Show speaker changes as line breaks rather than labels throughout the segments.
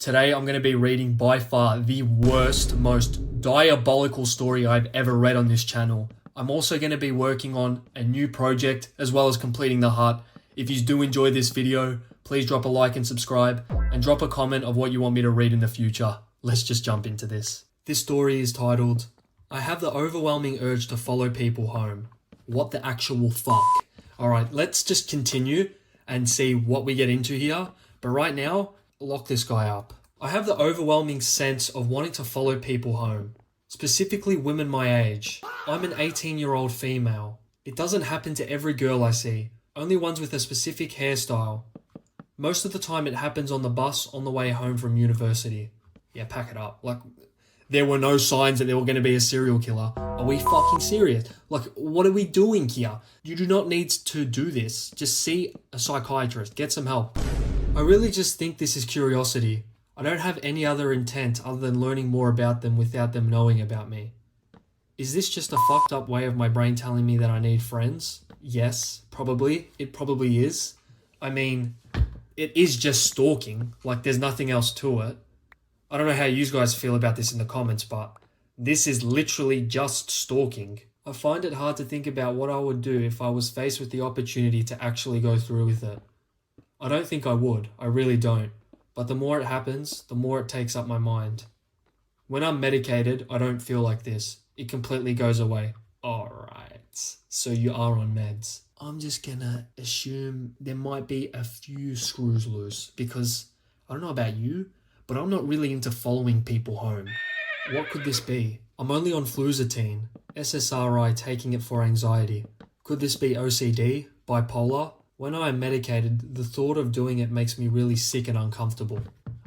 Today I'm going to be reading by far the worst, most diabolical story I've ever read on this channel. I'm also going to be working on a new project as well as completing the hut. If you do enjoy this video, please drop a like and subscribe and drop a comment of what you want me to read in the future. Let's just jump into this. This story is titled, I have the overwhelming urge to follow people home. What the actual fuck? Alright, let's just continue and see what we get into here. But right now, lock this guy up. I have the overwhelming sense of wanting to follow people home, specifically women my age. I'm an 18-year-old female. It doesn't happen to every girl I see, only ones with a specific hairstyle. Most of the time it happens on the bus on the way home from university. Yeah, pack it up. Like, there were no signs that there were going to be a serial killer. Are we fucking serious? Like, what are we doing here? You do not need to do this. Just see a psychiatrist. Get some help. I really just think this is curiosity. I don't have any other intent other than learning more about them without them knowing about me. Is this just a fucked up way of my brain telling me that I need friends? Yes, probably. It probably is. I mean, it is just stalking. Like, there's nothing else to it. I don't know how you guys feel about this in the comments, but this is literally just stalking. I find it hard to think about what I would do if I was faced with the opportunity to actually go through with it. I don't think I would. I really don't. But the more it happens, the more it takes up my mind. When I'm medicated, I don't feel like this. It completely goes away. Alright, so you are on meds. I'm just gonna assume there might be a few screws loose because I don't know about you, but I'm not really into following people home. What could this be? I'm only on fluoxetine, SSRI, taking it for anxiety. Could this be OCD, bipolar? When I am medicated, the thought of doing it makes me really sick and uncomfortable.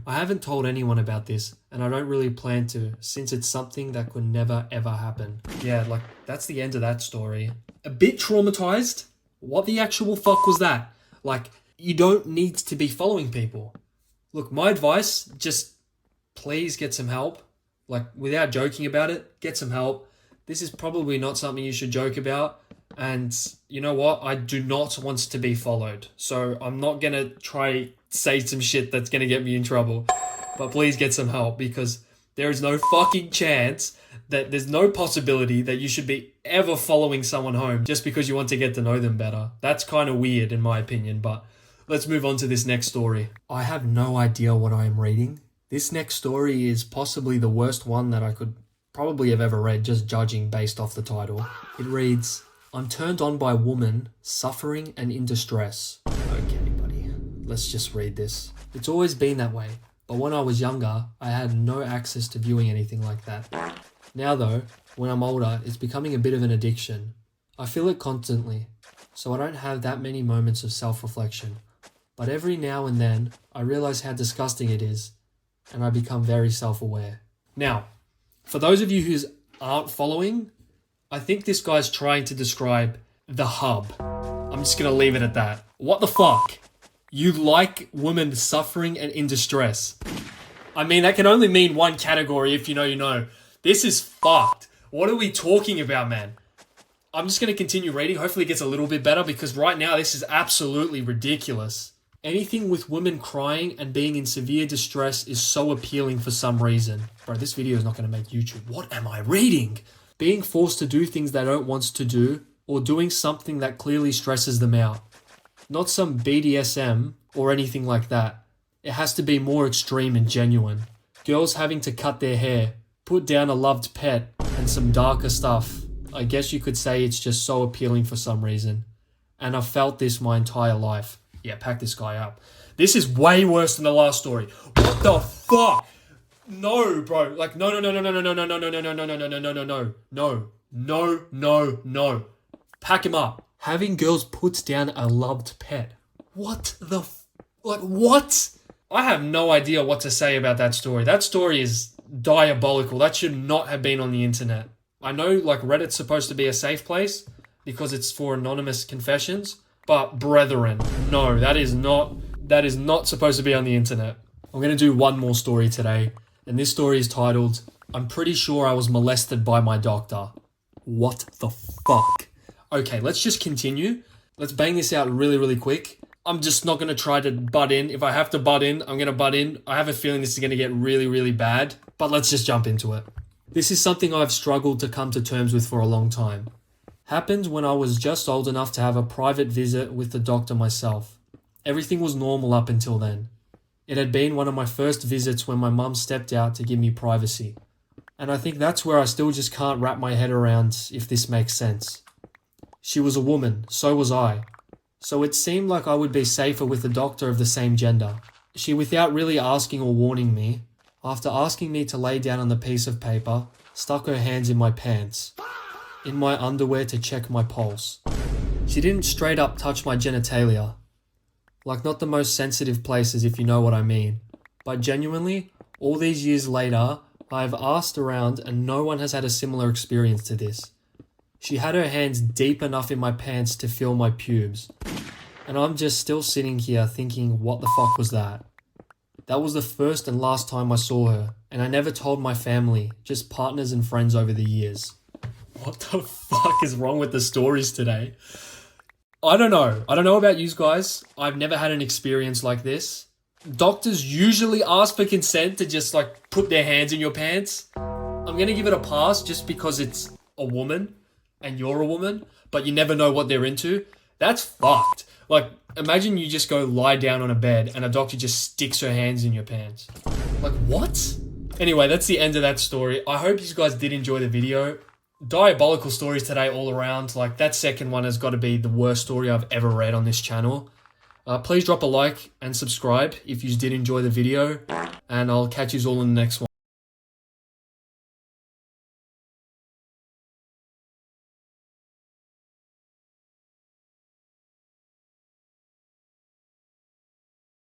I haven't told anyone about this, and I don't really plan to, since it's something that could never ever happen. Yeah, like, that's the end of that story. A bit traumatized? What the actual fuck was that? Like, you don't need to be following people. Look, my advice, just please get some help. Like, without joking about it, get some help. This is probably not something you should joke about. And you know what? I do not want to be followed. So I'm not going to try say some shit that's going to get me in trouble. But please get some help because there is no fucking chance that there's no possibility that you should be ever following someone home just because you want to get to know them better. That's kind of weird in my opinion, but let's move on to this next story. I have no idea what I am reading. This next story is possibly the worst one that I could probably have ever read, just judging based off the title. It reads, I'm turned on by a woman suffering and in distress. Okay, buddy. Let's just read this. It's always been that way, but when I was younger, I had no access to viewing anything like that. Now though, when I'm older, it's becoming a bit of an addiction. I feel it constantly, so I don't have that many moments of self-reflection. But every now and then, I realize how disgusting it is, and I become very self-aware. Now, for those of you who aren't following, I think this guy's trying to describe the hub. I'm just going to leave it at that. What the fuck? You like women suffering and in distress. I mean, that can only mean one category if you know, you know. This is fucked. What are we talking about, man? I'm just going to continue reading. Hopefully it gets a little bit better because right now this is absolutely ridiculous. Anything with women crying and being in severe distress is so appealing for some reason. Bro, this video is not going to make YouTube. What am I reading? Being forced to do things they don't want to do, or doing something that clearly stresses them out. Not some BDSM or anything like that. It has to be more extreme and genuine. Girls having to cut their hair, put down a loved pet, and some darker stuff. I guess you could say it's just so appealing for some reason. And I've felt this my entire life. Yeah, pack this guy up. This is way worse than the last story. What the fuck? No, bro. Like, no. Pack him up. Having girls put down a loved pet. What the like, what? I have no idea what to say about that story. That story is diabolical. That should not have been on the internet. I know, like, Reddit's supposed to be a safe place because it's for anonymous confessions, but brethren, no, that is not supposed to be on the internet. I'm going to do one more story today. And this story is titled, I'm pretty sure I was molested by my doctor. What the fuck? Okay, let's just continue. Let's bang this out really, really quick. I'm just not going to try to butt in. If I have to butt in, I'm going to butt in. I have a feeling this is going to get really, really bad, but let's just jump into it. This is something I've struggled to come to terms with for a long time. Happened when I was just old enough to have a private visit with the doctor myself. Everything was normal up until then. It had been one of my first visits when my mum stepped out to give me privacy. And I think that's where I still just can't wrap my head around if this makes sense. She was a woman, so was I. So it seemed like I would be safer with a doctor of the same gender. She, without really asking or warning me, after asking me to lay down on the piece of paper, stuck her hands in my pants, in my underwear to check my pulse. She didn't straight up touch my genitalia. Like, not the most sensitive places, if you know what I mean. But genuinely, all these years later, I have asked around and no one has had a similar experience to this. She had her hands deep enough in my pants to feel my pubes. And I'm just still sitting here thinking, what the fuck was that? That was the first and last time I saw her, and I never told my family, just partners and friends over the years. What the fuck is wrong with the stories today? I don't know. I don't know about you guys. I've never had an experience like this. Doctors usually ask for consent to just like put their hands in your pants. I'm gonna give it a pass just because it's a woman and you're a woman, but you never know what they're into. That's fucked. Like, imagine you just go lie down on a bed and a doctor just sticks her hands in your pants. Like, what? Anyway, that's the end of that story. I hope you guys did enjoy the video. Diabolical stories today all around. Like, that second one has got to be the worst story I've ever read on this channel. Please drop a like and subscribe if you did enjoy the video, and I'll catch you all in the next one.